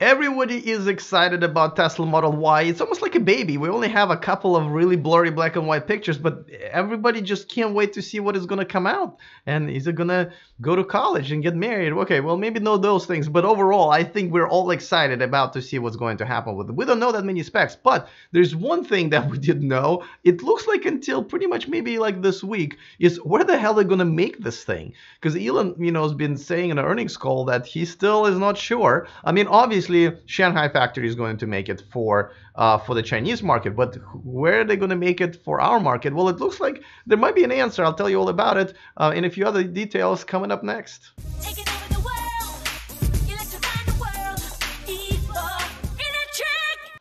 Everybody is excited about Tesla Model Y. It's almost like a baby. We only have a couple of really blurry black and white pictures, but everybody just can't wait to see what is going to come out. And is it going to go to college and get married? Okay, well, maybe not those things, but overall, I think we're all excited about to see what's going to happen with it. We don't know that many specs, but there's one thing that we did know. It looks like until pretty much maybe like this week is where the hell they're going to make this thing. Because Elon, has been saying in an earnings call that he still is not sure. I mean, obviously, Shanghai factory is going to make it for the Chinese market, but where are they going to make it for our market? Well, it looks like there might be an answer. I'll tell you all about it and a few other details coming up next.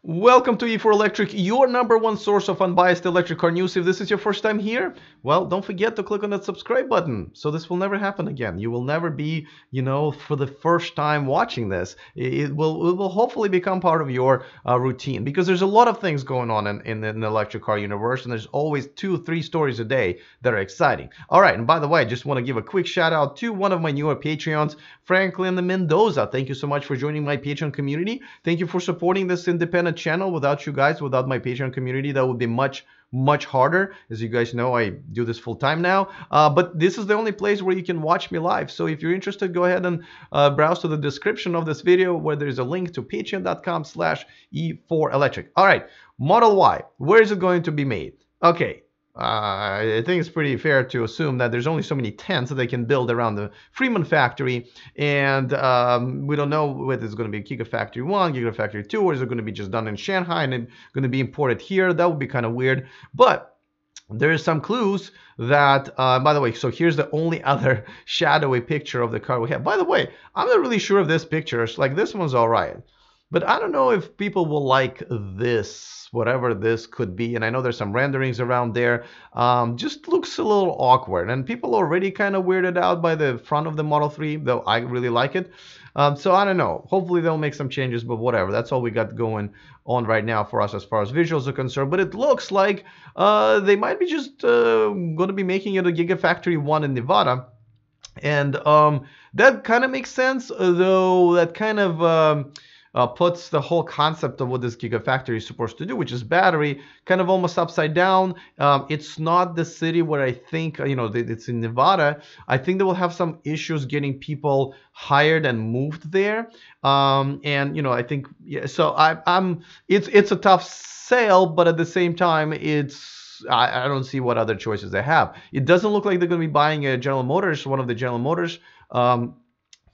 Welcome to E4 Electric, your #1 source of unbiased electric car news. If this is your first time here, well, don't forget to click on that subscribe button so this will never happen again. You will never be, for the first time watching this. It will hopefully become part of your routine, because there's a lot of things going on in the electric car universe, and there's always 2-3 stories a day that are exciting. All right, and by the way, I just want to give a quick shout out to one of my newer Patreons, Franklin Mendoza. Thank you so much for joining my Patreon community. Thank you for supporting this independent channel. Without you guys, without my Patreon community, that would be much harder. As you guys know, I do this full time now, but this is the only place where you can watch me live. So if you're interested, go ahead and browse to the description of this video where there's a link to patreon.com/E4Electric. All right, Model Y, where is it going to be made? Okay. I think it's pretty fair to assume that there's only so many tents that they can build around the Fremont factory, and we don't know whether it's going to be Gigafactory 1, Gigafactory 2, or is it going to be just done in Shanghai and going to be imported here. That would be kind of weird, but there is some clues that, by the way, so here's the only other shadowy picture of the car we have. By the way, I'm not really sure of this picture. It's like, this one's all right, but I don't know if people will like this, whatever this could be. And I know there's some renderings around there. Just looks a little awkward. And people are already kind of weirded out by the front of the Model 3, though I really like it. So I don't know. Hopefully they'll make some changes, but whatever. That's all we got going on right now for us as far as visuals are concerned. But it looks like they might be just going to be making it a Gigafactory 1 in Nevada. And that kind of makes sense, though that kind of puts the whole concept of what this Gigafactory is supposed to do, which is battery, kind of almost upside down. It's not the city where I think, it's in Nevada. I think they will have some issues getting people hired and moved there. And, I think, yeah, so it's a tough sale, but at the same time, I don't see what other choices they have. It doesn't look like they're going to be buying a General Motors, one of the General Motors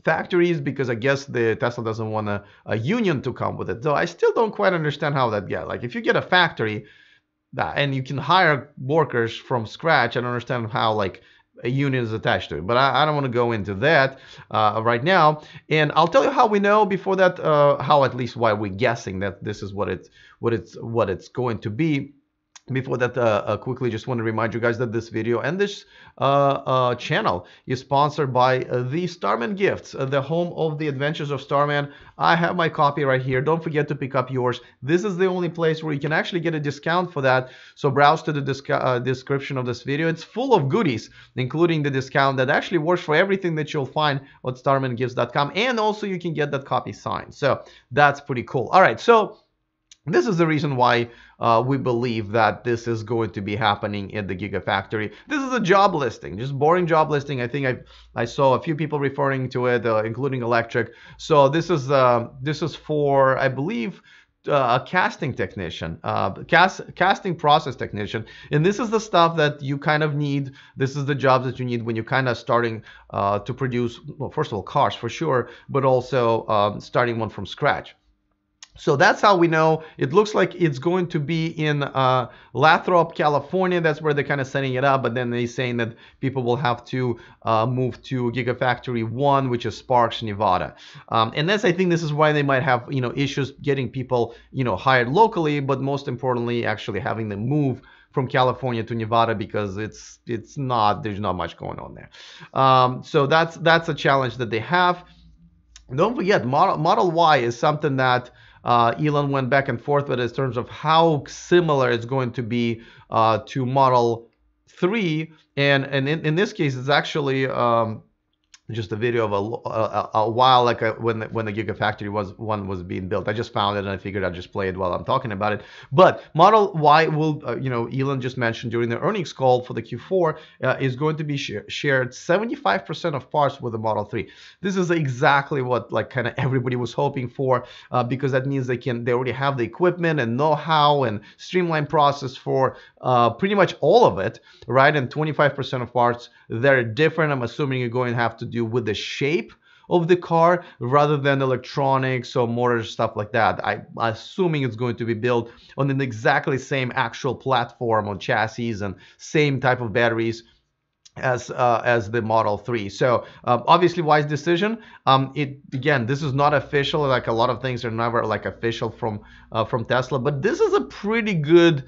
factories, because I guess the Tesla doesn't want a union to come with it. Though I still don't quite understand how that gets. Like, if you get a factory and you can hire workers from scratch, I don't understand how like a union is attached to it. But I don't want to go into that right now. And I'll tell you how we know before that, how at least why we're guessing that this is what it's going to be. Before that, quickly just want to remind you guys that this video and this channel is sponsored by the Starman Gifts, the home of the Adventures of Starman. I have my copy right here. Don't forget to pick up yours. This is the only place where you can actually get a discount for that. So browse to the description of this video. It's full of goodies, including the discount that actually works for everything that you'll find at starmangifts.com. And also you can get that copy signed. So that's pretty cool. All right, so this is the reason why we believe that this is going to be happening at the Gigafactory. This is a job listing, just boring job listing. I think I saw a few people referring to it, including Electric. So this is for, I believe, a casting technician, casting process technician, and this is the stuff that you kind of need. This is the jobs that you need when you're kind of starting to produce, well, first of all, cars for sure, but also starting one from scratch. So that's how we know. It looks like it's going to be in Lathrop, California. That's where they're kind of setting it up. But then they're saying that people will have to move to Gigafactory 1, which is Sparks, Nevada. And I think this is why they might have, issues getting people, hired locally, but most importantly, actually having them move from California to Nevada, because there's not much going on there. So that's a challenge that they have. Don't forget, Model Y is something that Elon went back and forth with in terms of how similar it's going to be to Model 3, and in this case it's actually just a video of a while like when the Gigafactory was being built. I just found it and I figured I'd just play it while I'm talking about it. But Model Y will, Elon just mentioned during the earnings call for the Q4 is going to be shared 75% of parts with the Model 3. This is exactly what like kind of everybody was hoping for, because that means they already have the equipment and know-how and streamlined process for pretty much all of it, right? And 25% of parts, they're different. I'm assuming you're going to have to do with the shape of the car rather than electronics or motor stuff like that. I'm assuming it's going to be built on an exactly same actual platform on chassis and same type of batteries as the Model 3. So obviously wise decision. Again, this is not official. Like a lot of things are never like official from Tesla, but this is a pretty good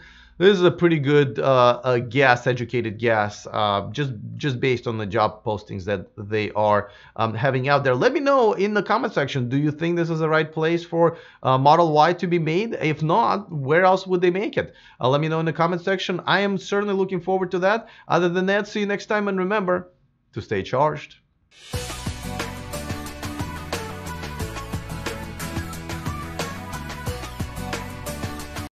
guess, educated guess, just based on the job postings that they are having out there. Let me know in the comment section, do you think this is the right place for Model Y to be made? If not, where else would they make it? Let me know in the comment section. I am certainly looking forward to that. Other than that, see you next time, and remember to stay charged.